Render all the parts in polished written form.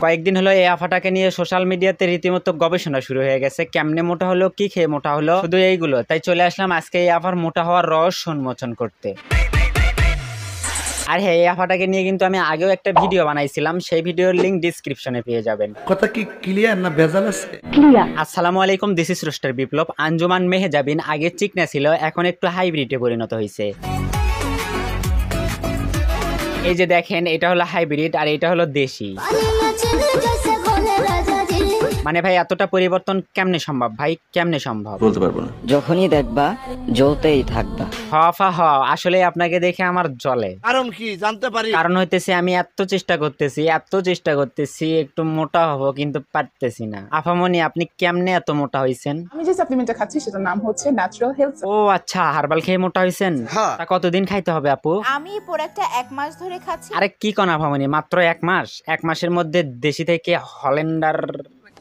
কয়েকদিন হলো এই আফাটাকে নিয়ে সোশ্যাল মিডিয়াতে রীতিমতো গবেষণা শুরু হয়ে গেছে, কেমনে মোটা হলো, কি খেয়ে মোটা হলো, শুধু এইগুলো। তাই চলে আসলাম আজকে এই আফার মোটা হওয়ার রহস্য উন্মোচন করতে। আর হ্যাঁ, এই আফাটাকে নিয়ে কিন্তু আমি আগেও একটা ভিডিও বানাইছিলাম, সেই ভিডিওর লিংক ডিসক্রিপশনে পেয়ে যাবেন। কথা কি ক্লিয়ার না ভেজাল আছে? ক্লিয়ার। আসসালামু আলাইকুম, দিস ইজ রোস্টার বিপ্লব। আঞ্জুমান মেহজাবিন আগে চিকনা ছিল, এখন একটু হাইব্রিডে পরিণত হয়েছে। এই যে দেখেন, এটা হলো হাইব্রিড আর এটা হলো দেশি। মানে ভাই এতটা পরিবর্তন কেমনে সম্ভব ভাই, কেমনে সম্ভব বলতে পারবো না। যখনই দেখবা জ্বলতেই থাকবা। আসলে আপনাকে দেখে আমার জ্বলে। কারণ কি জানতে পারি? কারণ হইতেছে আমি এত চেষ্টা করতেছি একটু মোটা হবো, কিন্তু পারতেছি না। আফামনি, আপনি কেমনে এত মোটা হইছেন? আমি যে সাপ্লিমেন্টটা খাচ্ছি সেটার নাম হচ্ছে ন্যাচারাল হেলথ। ও আচ্ছা, হার্বাল খেয়ে মোটা হইছেন। তা কতদিন খাইতে হবে আপু? আমি প্রোডাক্টটা 1 মাস ধরে খাচ্ছি। আরে কি কোন আফামনি, মাত্র 1 মাস? 1 মাসের মধ্যে দেশি থেকে হল্যান্ডার?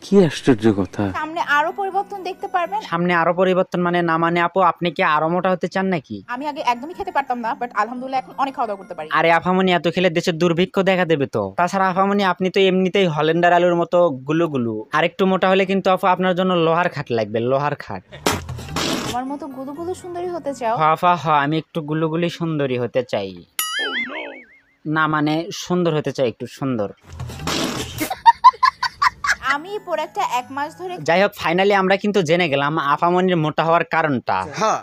কি আশ্চর্য কথা! সামনে আরো পরিবর্তন দেখতে পারবেন। সামনে আরো পরিবর্তন মানে? না মানে আপু, আপনি কি আরো মোটা হতে চান নাকি? আমি আগে একদমই খেতে পারতাম না, বাট আলহামদুলিল্লাহ এখন অনেক খাওয়া দাওয়া করতে পারি। আরে আফামনি, এত খেলে দেশের দুর্ভিক্ষ দেখা দেবে তো। তাছাড়া আফামনি, আপনি তো এমনিতেই হল্যান্ডার আলুর মতো গুলু। আর একটু মোটা হলে কিন্তু আপু আপনার জন্য লোহার খাট লাগবে, লোহার খাট। আমার মতো গুলুগুলু সুন্দরী হতে চাও? আমি একটু গুলুগুলি সুন্দরী হতে চাই। না মানে সুন্দর হতে চাই, একটু সুন্দর। আমি প্রোডাক্টটা 1 মাস ধরে। যাই হোক, ফাইনালি আমরা কিন্তু জেনে গেলাম আফামনির মোটা হওয়ার কারণটা।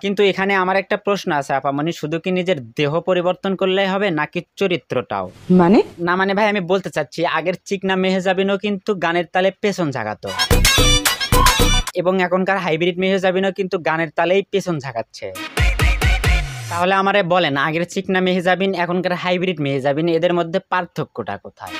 কিন্তু এখানে আমার একটা প্রশ্ন আছে, আফামনি শুধু কি নিজের দেহ পরিবর্তন করলেই হবে নাকি চরিত্রটাও? মানে না মানে ভাই, আমি বলতে চাচ্ছি আগের চিকনা মেহজাবিনও কিন্তু গানের তালে পেছন ঝাঁকাতো, এবং এখনকার হাইব্রিড মেহজাবিনও কিন্তু গানের তালেই পেছন ঝাঁকাচ্ছে। তাহলে আমারে বলেন, আগের চিকনা মেহজাবিন এখনকার হাইব্রিড মেহজাবিন, এদের মধ্যে পার্থক্যটা কোথায়?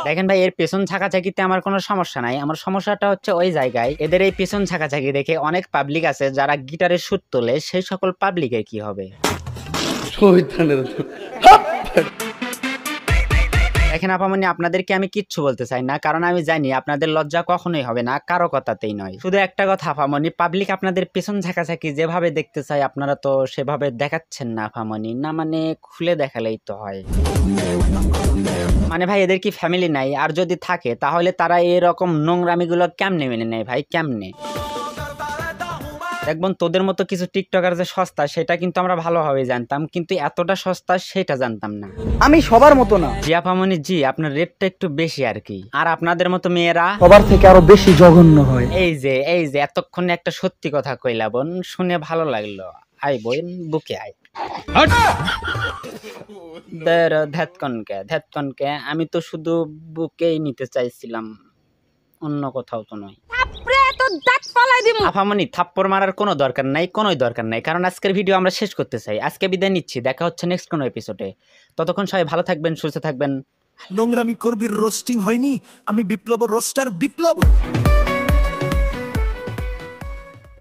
দেখেন ভাই, এর পেছন ঝাঁকাঝাঁকিতে আমার কোনো সমস্যা নাই। আমার সমস্যাটা হচ্ছে ওই জায়গায়, এদের এই পেছন ঝাঁকাঝাঁকি দেখে অনেক পাবলিক আছে যারা গিটারের সুর তোলে, সেই সকল পাবলিকের কি হবে? দেখেন আপামনি, আপনাদেরকে আমি কিচ্ছু বলতে চাই না, কারণ আমি জানি আপনাদের লজ্জা কখনোই হবে না, কারো কথাতেই নয়। শুধু একটা কথা আপামনি, পাবলিক আপনাদের পেছন ঝাঁকাঝাঁকি যেভাবে দেখতে চাই আপনারা তো সেভাবে দেখাচ্ছেন না আপামনি। না মানে খুলে দেখালেই তো হয়। মানে ভাই, এদের কি ফ্যামিলি নাই? আর যদি থাকে তাহলে তারা এরকম নোংরামিগুলো কেমনে মেনে নেয় ভাই, কেমনে? দেখবেন তোদের মতো কিছু টিকটকার যে সস্তা, সেটা কিন্তু আমরা ভালোভাবে জানতাম, কিন্তু এতটা সস্তা সেটা জানতাম না। আমি সবার মতো না। জি আপামনি জি, আপনার রেটটা একটু বেশি আর কি। আর আপনাদের মতো মেয়েরা সবার থেকে আরো বেশি জঘন্য হয়। এই যে এতক্ষণে একটা সত্যি কথা কইলা বোন, শুনে ভালো লাগলো। আই বোন, বুকে আয়। ধ্যাতকনকে আমি তো শুধু বুকেই নিতে চাইছিলাম, অন্য কোথাও তো নয়। আফামনি, থাপ্পড় মারার কোনো দরকার নাই, কারণ আজকের ভিডিও আমরা শেষ করতে চাই। আজকে বিদায় নিচ্ছি, দেখা হচ্ছে নেক্সট কোনো এপিসোডে। ততক্ষণ সবাই ভালো থাকবেন, সুস্থ থাকবেন। নোংরামি করবি, রোস্টিং হয়নি। আমি বিপ্লব, রোস্টার বিপ্লব।